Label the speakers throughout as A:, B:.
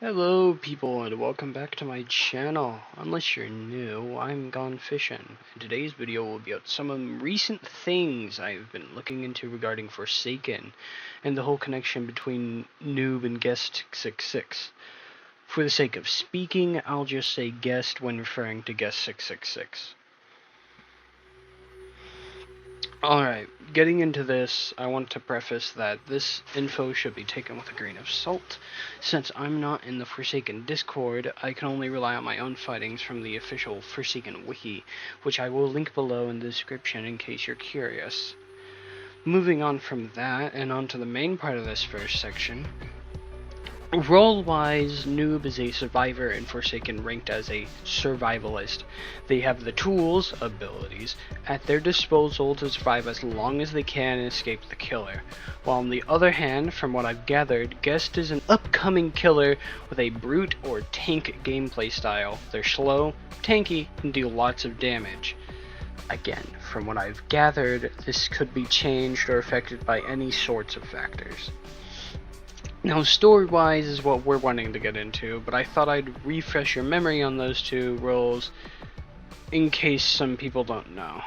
A: Hello people and welcome back to my channel. Unless you're new, I'm gone fishing, and today's video will be about some of the recent things I've been looking into regarding Forsaken and the whole connection between Noob and Guest666. For the sake of speaking, I'll just say guest when referring to Guest666. Alright, getting into this, I want to preface that this info should be taken with a grain of salt. Since I'm not in the Forsaken Discord, I can only rely on my own findings from the official Forsaken Wiki, which I will link below in the description in case you're curious. Moving on from that, and on to the main part of this first section. Role-wise, Noob is a survivor and Forsaken ranked as a survivalist. They have the tools, abilities, at their disposal to survive as long as they can and escape the killer. While on the other hand, from what I've gathered, Guest is an upcoming killer with a brute or tank gameplay style. They're slow, tanky, and deal lots of damage. Again, from what I've gathered, this could be changed or affected by any sorts of factors. Now, story-wise is what we're wanting to get into, but I thought I'd refresh your memory on those two roles in case some people don't know.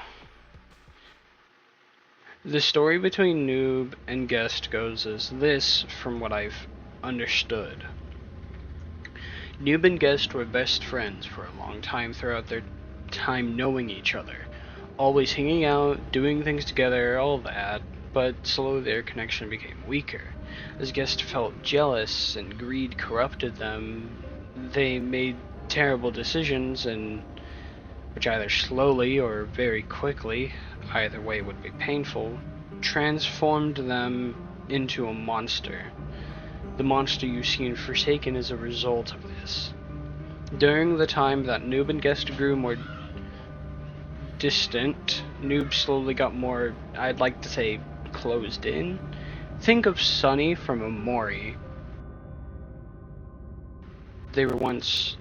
A: The story between Noob and Guest goes as this, from what I've understood. Noob and Guest were best friends for a long time throughout their time knowing each other. Always hanging out, doing things together, all that, but slowly their connection became weaker. As Guest felt jealous and greed corrupted them, they made terrible decisions, and which either slowly or very quickly, either way would be painful, transformed them into a monster. The monster you see in Forsaken is a result of this. During the time that Noob and Guest grew more distant, Noob slowly got more, I'd like to say, closed in. Think of Sunny from Amori. They were once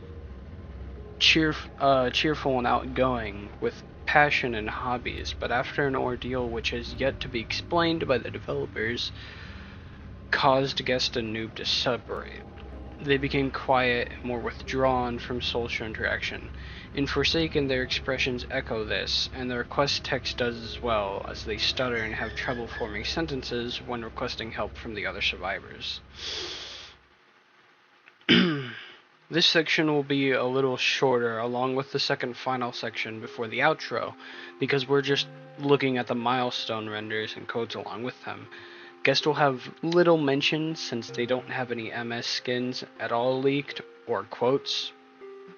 A: cheerful and outgoing, with passion and hobbies, but after an ordeal which has yet to be explained by the developers, caused Guest and Noob to separate. They became quiet and more withdrawn from social interaction. In Forsaken, their expressions echo this, and the request text does as well, as they stutter and have trouble forming sentences when requesting help from the other survivors. This section will be a little shorter, along with the second final section before the outro, because we're just looking at the Milestone renders and codes along with them. Guest will have little mention since they don't have any MS skins at all leaked, or quotes,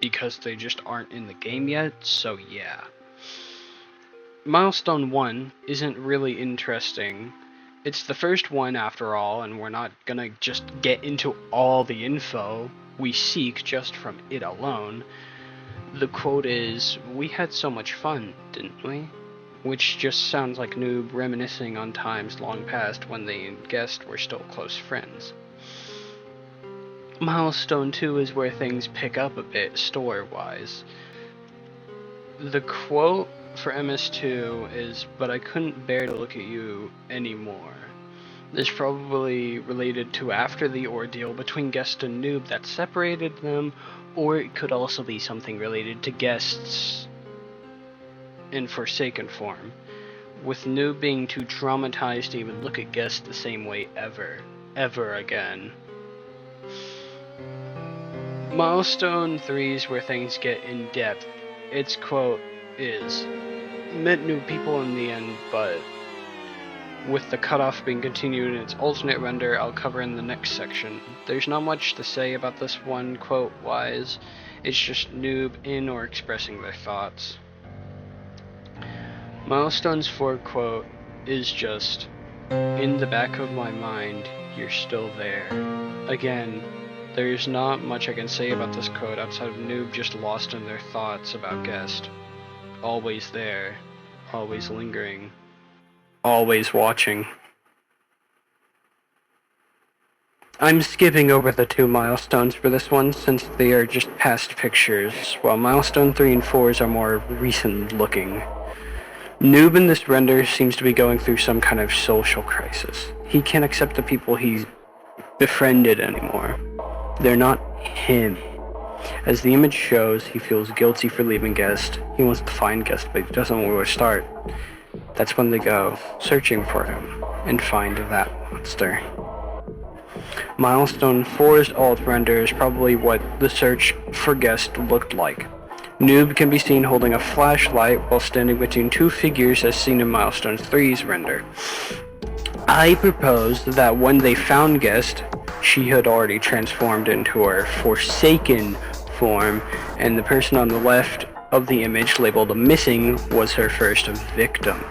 A: because they just aren't in the game yet, so yeah. Milestone 1 isn't really interesting. It's the first one after all, and we're not gonna just get into all the info we seek just from it alone. The quote is, "We had so much fun, didn't we?" Which just sounds like Noob reminiscing on times long past when they and Guest were still close friends. Milestone 2 is where things pick up a bit story-wise. The quote for MS2 is, "But I couldn't bear to look at you anymore." This probably related to after the ordeal between Guest and Noob that separated them, or it could also be something related to Guest's in Forsaken form, with Noob being too traumatized to even look at Guest the same way ever again. Milestone 3 is where things get in depth. Its quote is, "Met new people in the end, but with the cutoff being continued in its alternate render I'll cover in the next section." There's not much to say about this one quote wise, it's just Noob in or expressing their thoughts. Milestone's 4 quote is just, "In the back of my mind, you're still there." Again, there's not much I can say about this quote outside of Noob just lost in their thoughts about Guest. Always there, always lingering, always watching. I'm skipping over the 2 milestones for this one since they are just past pictures, while milestone 3 and 4s are more recent looking. Noob in this render seems to be going through some kind of social crisis. He can't accept the people he's befriended anymore. They're not him. As the image shows, he feels guilty for leaving Guest. He wants to find Guest, but he doesn't know where to start. That's when they go searching for him and find that monster. Milestone forest alt render is probably what the search for Guest looked like. Noob can be seen holding a flashlight while standing between two figures as seen in Milestone 3's render. I proposed that when they found Guest, she had already transformed into her Forsaken form, and the person on the left of the image labeled missing was her first victim.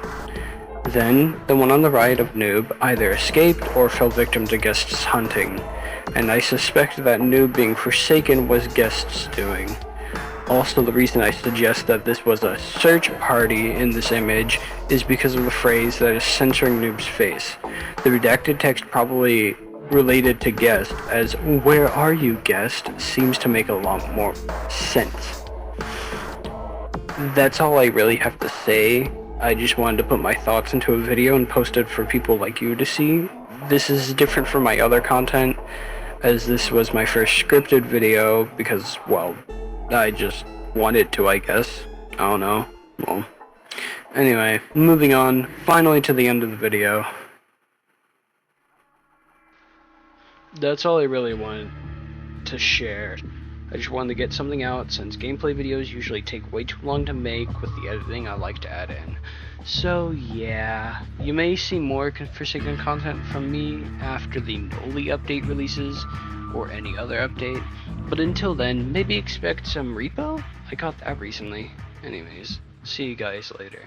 A: Then, the one on the right of Noob either escaped or fell victim to Guest's hunting, and I suspect that Noob being Forsaken was Guest's doing. Also, the reason I suggest that this was a search party in this image is because of the phrase that is censoring Noob's face. The redacted text probably related to Guest, as "Where are you, Guest?" seems to make a lot more sense. That's all I really have to say. I just wanted to put my thoughts into a video and post it for people like you to see. This is different from my other content, as this was my first scripted video because, well, I just wanted to, I guess. I don't know. Well, anyway, moving on, finally to the end of the video. That's all I really wanted to share. I just wanted to get something out since gameplay videos usually take way too long to make with the editing I like to add in. So yeah, you may see more Forsaken content from me after the Noli update releases or any other update, but until then, maybe expect some repo? I got that recently. Anyways, see you guys later.